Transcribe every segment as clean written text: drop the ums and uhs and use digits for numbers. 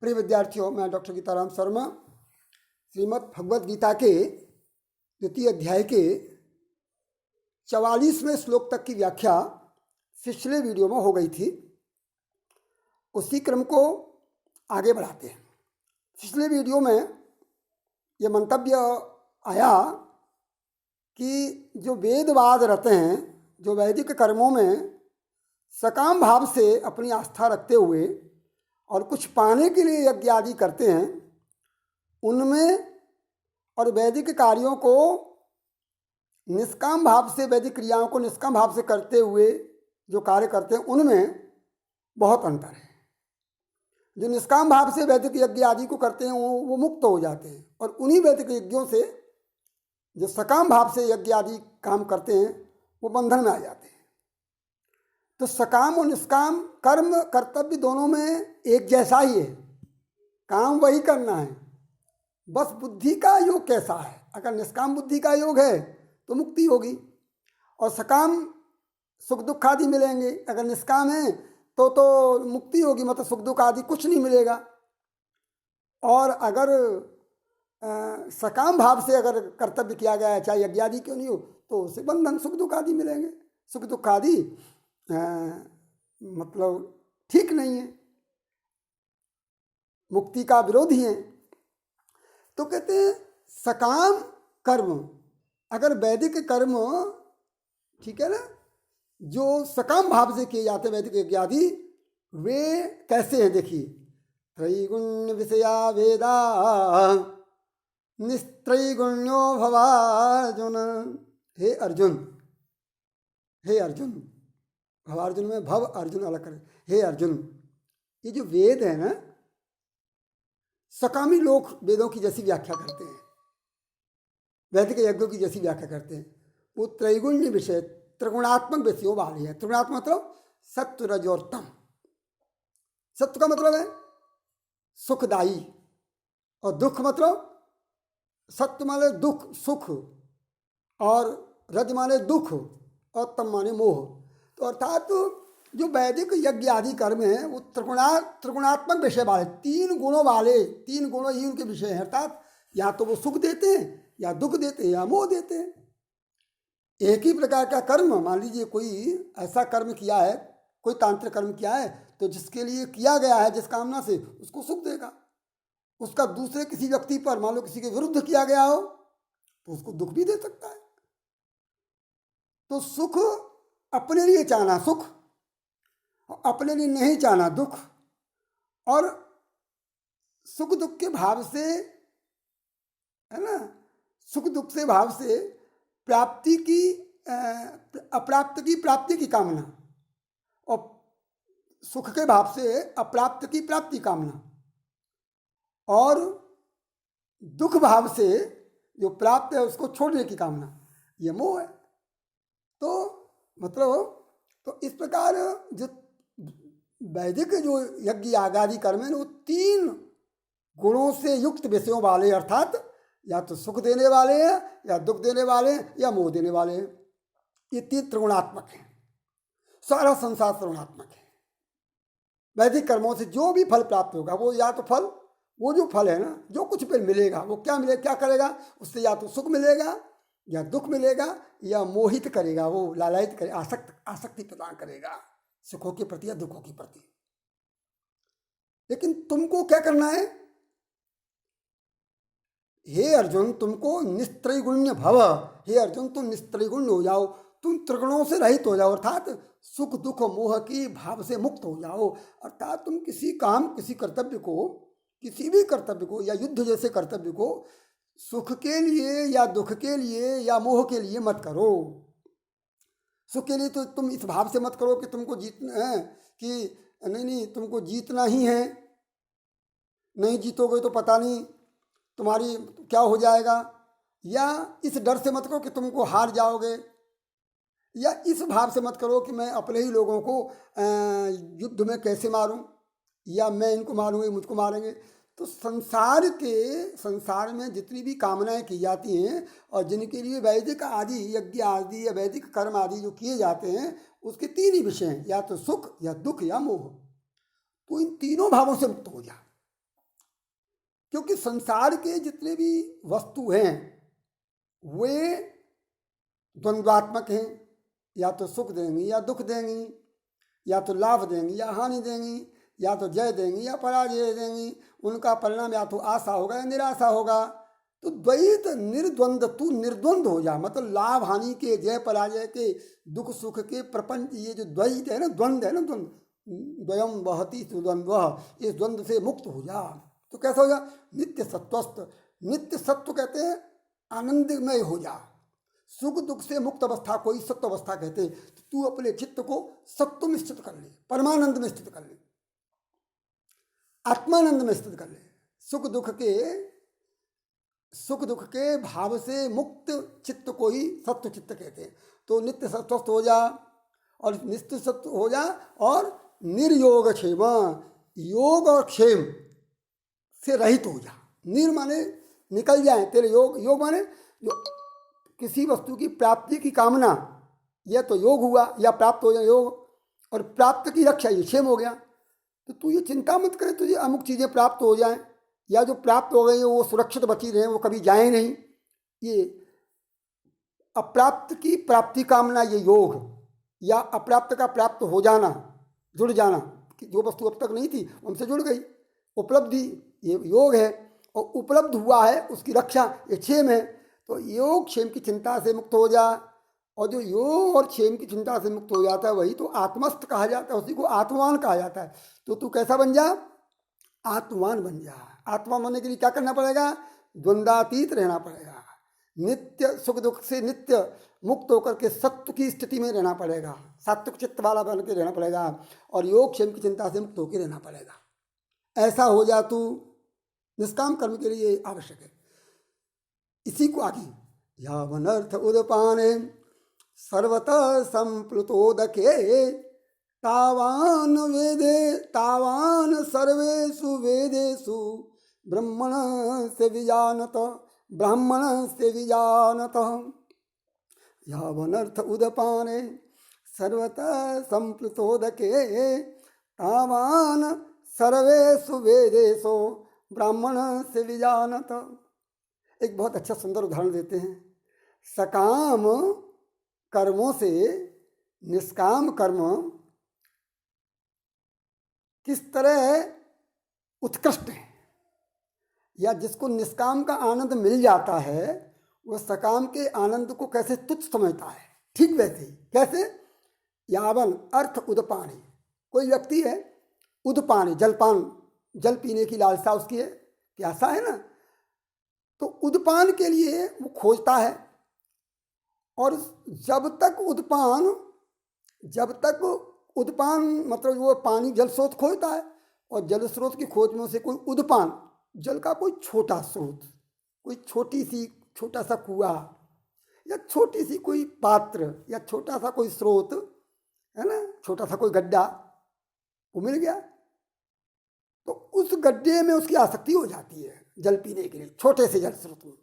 प्रिय विद्यार्थियों, मैं डॉक्टर गीताराम शर्मा श्रीमद् भगवद गीता के द्वितीय अध्याय के 44वें श्लोक तक की व्याख्या पिछले वीडियो में हो गई थी। उसी क्रम को आगे बढ़ाते हैं। पिछले वीडियो में ये मंतव्य आया कि जो वेदवाद रहते हैं, जो वैदिक कर्मों में सकाम भाव से अपनी आस्था रखते हुए और कुछ पाने के लिए यज्ञ आदि करते हैं, उनमें और वैदिक कार्यों को निष्काम भाव से, वैदिक क्रियाओं को निष्काम भाव से करते हुए जो कार्य करते हैं, उनमें बहुत अंतर है। जो निष्काम भाव से वैदिक यज्ञ आदि को करते हैं वो मुक्त हो जाते हैं, और उन्हीं वैदिक यज्ञों से जो सकाम भाव से यज्ञ आदि काम करते हैं वो बंधन में आ जाते हैं। तो सकाम और निष्काम कर्म कर्तव्य दोनों में एक जैसा ही है, काम वही करना है, बस बुद्धि का योग कैसा है। अगर निष्काम बुद्धि का योग है तो मुक्ति होगी, और सकाम सुख दुख आदि मिलेंगे। अगर निष्काम है तो मुक्ति होगी, मतलब सुख दुख आदि कुछ नहीं मिलेगा। और अगर सकाम भाव से अगर कर्तव्य किया गया है, चाहे यज्ञ आदि क्यों नहीं हो, तो उसे बंधन सुख दुख आदि मिलेंगे। सुख दुख आदि मतलब ठीक नहीं है, मुक्ति का विरोधी है। तो कहते हैं सकाम कर्म, अगर वैदिक कर्म ठीक है ना, जो सकाम भाव से किए जाते हैं वैदिक यज्ञ आदि, वे कैसे हैं देखिए। त्रैगुण्य विषया वेदा निस्त्रैगुण्यो भवार्जुन। हे अर्जुन, हे अर्जुन, भवार्जुन में भव अर्जुन अलग करें। हे अर्जुन, ये जो वेद है ना, सकामी लोग वेदों की जैसी व्याख्या करते हैं, वैदिक यज्ञों की जैसी व्याख्या करते हैं। वो त्रैगुण्य विषय, त्रिगुणात्मक विषयों वाले हैं। त्रिगुणात्मक मतलब सत्व रज और तम। सत्व का मतलब है सुखदायी, और दुख मतलब, सत्व माने दुख सुख, और रज माने दुख, और तम माने मोह। तो अर्थात जो वैदिक यज्ञ आदि कर्म है वो त्रिगुणात्मक विषय वाले, तीन गुणों वाले, तीन गुण ही उनके विषय हैं। अर्थात या तो वो सुख देते हैं, या दुख देते हैं, या मोह देते हैं। एक ही प्रकार का कर्म, मान लीजिए कोई ऐसा कर्म किया है, कोई तांत्रिक कर्म किया है, तो जिसके लिए किया गया है, जिस कामना से, उसको सुख देगा। उसका दूसरे किसी व्यक्ति पर, मान लो किसी के विरुद्ध किया गया हो, तो उसको दुख भी दे सकता है। तो सुख, अपने लिए चाहना सुख, अपने लिए नहीं चाहना दुख, और सुख दुख के भाव से, है ना, सुख दुख से भाव से प्राप्ति की, अप्राप्त की प्राप्ति की कामना, और सुख के भाव से अप्राप्त की प्राप्ति कामना, और दुख भाव से जो प्राप्त है उसको छोड़ने की कामना, ये मोह है। तो मतलब, तो इस प्रकार जो वैदिक जो यज्ञ आदि कर्म है वो तीन गुणों से युक्त विषयों वाले, अर्थात या तो सुख देने वाले हैं, या दुख देने वाले हैं, या मोह देने वाले हैं। ये तीन त्रिगुणात्मक हैं। सारा संसार त्रिगुणात्मक है। वैदिक कर्मों से जो भी फल प्राप्त होगा, वो या तो फल, वो जो फल है ना, जो कुछ पे मिलेगा, वो क्या मिलेगा, क्या करेगा उससे, या तो सुख मिलेगा, या दुख मिलेगा, या मोहित करेगा, वो लालायित करेगा, आसक्ति प्रदान करेगा सुखों के प्रति या दुखों के प्रति। लेकिन तुमको क्या करना है, हे अर्जुन, तुमको निस्त्रैगुण्य भव। हे अर्जुन, तुम निस्त्रैगुण्य हो जाओ, तुम त्रिगुणों से रहित हो जाओ, अर्थात सुख दुख मोह की भाव से मुक्त हो जाओ। अर्थात तुम किसी काम, किसी कर्तव्य को, किसी भी कर्तव्य को, या युद्ध जैसे कर्तव्य को सुख के लिए या दुख के लिए या मोह के लिए मत करो। सुख के लिए तो तुम इस भाव से मत करो कि तुमको जीतना है, कि नहीं तुमको जीतना ही है, नहीं जीतोगे तो पता नहीं तुम्हारी क्या हो जाएगा, या इस डर से मत करो कि तुमको हार जाओगे, या इस भाव से मत करो कि मैं अपने ही लोगों को युद्ध में कैसे मारूं, या मैं इनको मारूंगा, मुझको मारेंगे। तो संसार में जितनी भी कामनाएं की जाती हैं, और जिनके लिए वैदिक आदि यज्ञ आदि या वैदिक कर्म आदि जो किए जाते हैं, उसके तीन ही विषय हैं, या तो सुख, या दुख, या मोह। तो इन तीनों भावों से मुक्त हो जा। क्योंकि संसार के जितने भी वस्तु हैं वे द्वंद्वात्मक हैं, या तो सुख देंगी या दुख देंगी, या तो लाभ देंगी या हानि देंगी, या तो जय देंगी या पराजय देंगी। उनका परिणाम या तो आशा होगा या निराशा होगा। तो द्वैत निर्द्वंद, तू निर्द्वंद हो जा, मतलब लाभ हानि के, जय पराजय के, दुख सुख के, प्रपंच, ये जो द्वैत है ना, द्वंद है ना, द्वंद, द्वयम वहति द्वंद्व, इस द्वंद से मुक्त हो जा। तो कैसा हो जा? नित्य सत्वस्थ, नित्य सत्व कहते हैं आनंदमय हो जा। सुख दुख से मुक्त अवस्था कोई सत्व अवस्था कहते हैं। तो तू अपने चित्त को सत्व में स्थित कर ले, परमानंद में स्थित कर ले, आत्मानंद में स्थित कर ले। सुख दुख के भाव से मुक्त चित्त को ही सत्व चित्त कहते हैं। तो नित्य सत्वस्थ हो जा और नित्य सत्व हो जा और निर्योग क्षेम, योग और क्षेम से रहित हो जा। निर माने निकल जाए तेरे योग, योग माने जो किसी वस्तु की प्राप्ति की कामना, यह तो योग हुआ, या प्राप्त हो जाए योग, और प्राप्त की रक्षा ये क्षेम हो गया। तो तू ये चिंता मत करे तुझे अमुक चीज़ें प्राप्त हो जाएं, या जो प्राप्त हो गई है वो सुरक्षित बची रहे, वो कभी जाए नहीं। ये अप्राप्त की प्राप्ति कामना ये योग, या अप्राप्त का प्राप्त हो जाना, जुड़ जाना, कि जो वस्तु अब तक नहीं थी उनसे जुड़ गई, उपलब्धि ये योग है, और उपलब्ध हुआ है उसकी रक्षा ये क्षेम है। तो योग क्षेम की चिंता से मुक्त हो जा, और जो योग और क्षेम की चिंता से मुक्त हो जाता है वही तो आत्मस्थ कहा जाता है, उसी को आत्मवान कहा जाता है। तो तू कैसा बन जा? आत्मवान बन जा। आत्मा बनने के लिए क्या करना पड़ेगा? द्वंद्वातीत रहना पड़ेगा, नित्य सुख दुख से नित्य मुक्त होकर के सत्व की स्थिति में रहना पड़ेगा, सात्विक चित्त वाला बन के रहना पड़ेगा, और योग क्षेम की चिंता से मुक्त होकर रहना पड़ेगा। ऐसा हो जा तू, निष्काम कर्म के लिए आवश्यक है। इसी को आगे यावनर्थ उदपाने सर्वतः संप्लुतोदके तावान वेदे तावान सर्वेषु वेदेषु ब्रह्मण से विजानत यावनर्थ उदपाने सर्वतः संप्लुतोदके तावान सर्वेषु वेदेषु ब्राह्मण से विजानत। एक बहुत अच्छा सुंदर उदाहरण देते हैं। सकाम कर्मों से निष्काम कर्म किस तरह उत्कृष्ट है, या जिसको निष्काम का आनंद मिल जाता है वह सकाम के आनंद को कैसे तुच्छ समझता है। ठीक वैसे ही कैसे? यावन अर्थ उदपानी, कोई व्यक्ति है उदपानी, जलपान, जल पीने की लालसा उसकी है, प्यासा है ना, तो उदपान के लिए वो खोजता है, और जब तक उदपान मतलब वो पानी जल स्रोत खोजता है, और जल स्रोत की खोज में से कोई उदपान, जल का कोई छोटा स्रोत, कोई छोटा सा कुआं, या छोटी सी कोई पात्र, या छोटा सा कोई स्रोत है ना, छोटा सा कोई गड्ढा वो मिल गया, तो उस गड्ढे में उसकी आसक्ति हो जाती है जल पीने के लिए, छोटे से जल स्रोत में।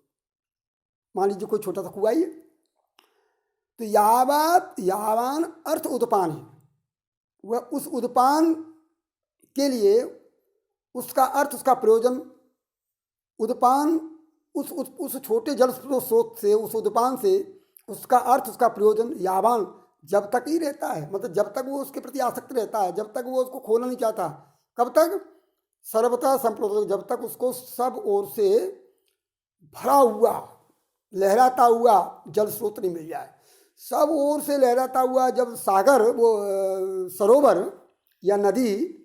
मान लीजिए कोई छोटा सा कुआं ही है, तो यावान अर्थ उदपान है, वह उस उदपान के लिए उसका अर्थ, उसका प्रयोजन, उदपान उस छोटे जल स्रोत से, उस उदपान से उसका अर्थ, उसका प्रयोजन यावान जब तक ही रहता है, मतलब जब तक वो उसके प्रति आसक्त रहता है, जब तक वो उसको खोना नहीं चाहता। कब तक? सर्वथा संप्लुत, जब तक उसको सब ओर से भरा हुआ लहराता हुआ जल स्रोत नहीं मिल जाए। सब ओर से लहराता हुआ जब सागर, वो सरोवर या नदी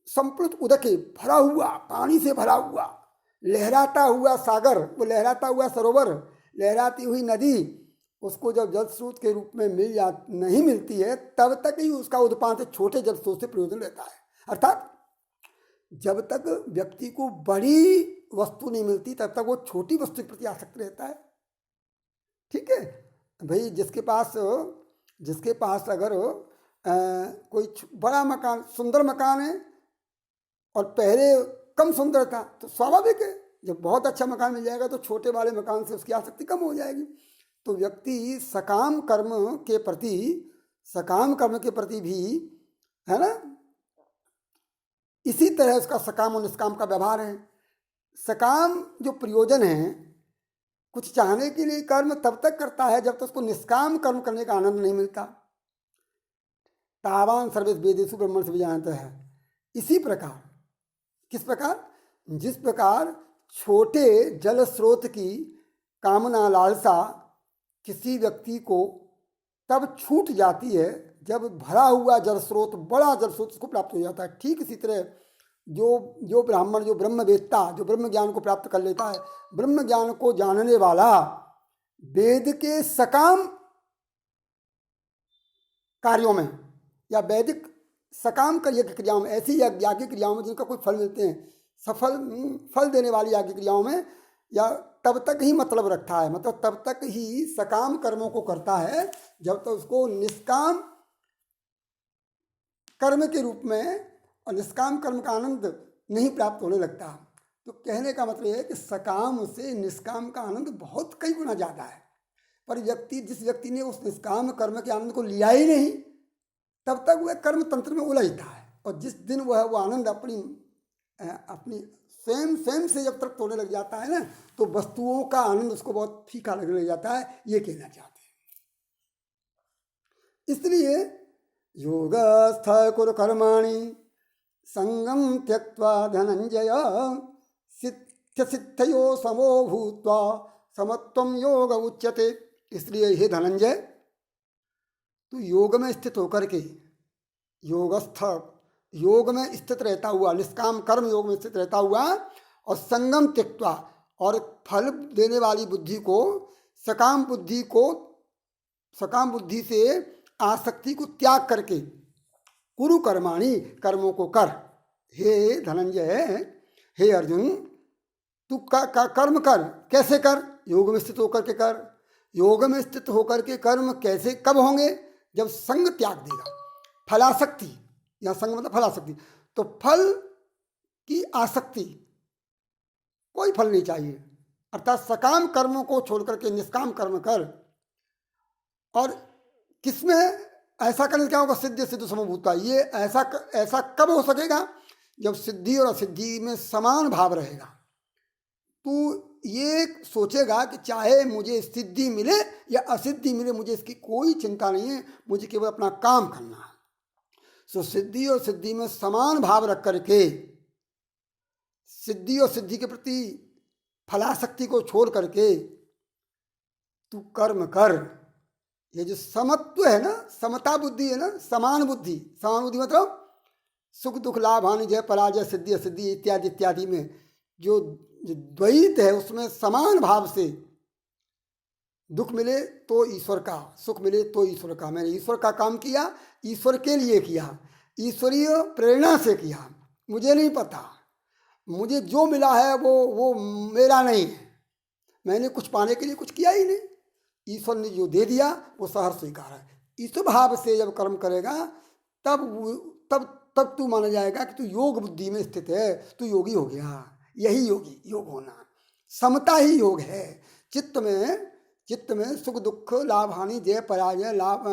संप्लुत उदके, भरा हुआ, पानी से भरा हुआ, लहराता हुआ सागर, वो लहराता हुआ सरोवर, लहराती हुई नदी, उसको जब जल स्रोत के रूप में नहीं मिलती है, तब तक ही उसका उदपान से छोटे जल स्रोत से प्रयोजन रहता है। अर्थात जब तक व्यक्ति को बड़ी वस्तु नहीं मिलती तब तक वो छोटी वस्तु के प्रति आसक्त रहता है। ठीक है भाई, जिसके पास अगर कोई बड़ा मकान, सुंदर मकान है, और पहले कम सुंदर था, तो स्वाभाविक है जब बहुत अच्छा मकान मिल जाएगा तो छोटे वाले मकान से उसकी आसक्ति कम हो जाएगी। तो व्यक्ति सकाम कर्म के प्रति भी है ना, इसी तरह उसका सकाम और निष्काम का व्यवहार है। सकाम जो प्रयोजन है, कुछ चाहने के लिए कर्म तब तक करता है जब तक उसको निष्काम कर्म करने का आनंद नहीं मिलता। तावान सर्वेश वेदेषु ब्रह्मण से विजानते है। इसी प्रकार, किस प्रकार? जिस प्रकार छोटे जल स्रोत की कामना लालसा किसी व्यक्ति को तब छूट जाती है जब भरा हुआ जल स्रोत, बड़ा जल स्रोत उसको प्राप्त हो जाता है। ठीक इसी तरह जो ब्राह्मण, जो ब्रह्मवेत्ता, जो ब्रह्म ज्ञान को प्राप्त कर लेता है, ब्रह्म ज्ञान को जानने वाला वेद के सकाम कार्यों में या वैदिक सकाम यज्ञ क्रियाओं में, ऐसी याज्ञ क्रियाओं में जिनका कोई फल मिलते हैं, सफल फल देने वाली याज्ञ क्रियाओं में, या तब तक ही मतलब रखता है, मतलब तब तक ही सकाम कर्मों को करता है जब तक उसको निष्काम कर्म के रूप में और निष्काम कर्म का आनंद नहीं प्राप्त होने लगता। तो कहने का मतलब है कि सकाम से निष्काम का आनंद बहुत कई गुना ज़्यादा है। पर जिस व्यक्ति ने उस निष्काम कर्म के आनंद को लिया ही नहीं, तब तक वह कर्म तंत्र में उलझता है। और जिस दिन वह वो आनंद अपनी स्वयं से जब तृप्त होने लग जाता है ना, तो वस्तुओं का आनंद उसको बहुत फीका लगने लग जाता है, ये कहना चाहते हैं। इसलिए योगस्थ कुरु कर्माणि संगम त्यक्त्वा धनंजय सिद्धयो समो भूत्वा समत्वम योग उच्यते। इसलिए हे धनंजय, तू योग में स्थित होकर के, योगस्थ योग में स्थित रहता हुआ, निष्काम कर्म योग में स्थित रहता हुआ, और संगम त्यक्त्वा, और फल देने वाली बुद्धि को, सकाम बुद्धि से आसक्ति को त्याग करके, कुरु कर्माणि कर्मों को कर। हे धनंजय, हे अर्जुन, तू कर्म कर। कैसे कर? योग में स्थित होकर के कर। योग में स्थित होकर के कर्म कैसे, कब होंगे? जब संग त्याग देगा। फलासक्ति, या संग मतलब फलासक्ति, तो फल की आसक्ति, कोई फल नहीं चाहिए, अर्थात सकाम कर्मों को छोड़ करके निष्काम कर्म कर। और किसमें ऐसा करने से क्या होगा? सिद्धि सिद्ध समभूता। ये ऐसा कब हो सकेगा? जब सिद्धि और असिद्धि में समान भाव रहेगा। तू ये सोचेगा कि चाहे मुझे सिद्धि मिले या असिद्धि मिले, मुझे इसकी कोई चिंता नहीं है, मुझे केवल अपना काम करना है। सो सिद्धि और सिद्धि में समान भाव रख करके, सिद्धि और सिद्धि के प्रति फलासक्ति को छोड़ करके तू कर्म कर। ये जो समत्व है ना, समता बुद्धि है ना, समान बुद्धि मतलब सुख दुख लाभ हानि जय पराजय सिद्धि असिद्धि इत्यादि इत्यादि में जो द्वैत है, उसमें समान भाव से दुख मिले तो ईश्वर का, सुख मिले तो ईश्वर का। मैंने ईश्वर का काम किया, ईश्वर के लिए किया, ईश्वरीय प्रेरणा से किया। मुझे नहीं पता, मुझे जो मिला है वो मेरा नहीं है, मैंने कुछ पाने के लिए कुछ किया ही नहीं। ईश्वर ने जो दे दिया वो सहर्ष स्वीकार है। इस भाव से जब कर्म करेगा तब तू माना जाएगा कि तू योग बुद्धि में स्थित है, तू योगी हो गया। यही योग होना, समता ही योग है। चित्त में सुख दुख लाभ हानि जय पराजय लाभ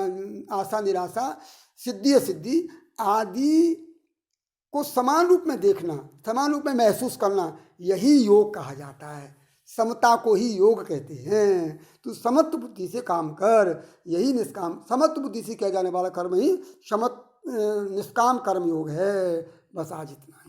आशा निराशा सिद्धि असिद्धि आदि को समान रूप में देखना, समान रूप में महसूस करना, यही योग कहा जाता है। समता को ही योग कहते हैं। तू समत्व बुद्धि से काम कर, यही निष्काम समत्व बुद्धि से किया जाने वाला कर्म ही निष्काम कर्म योग है। बस आज इतना।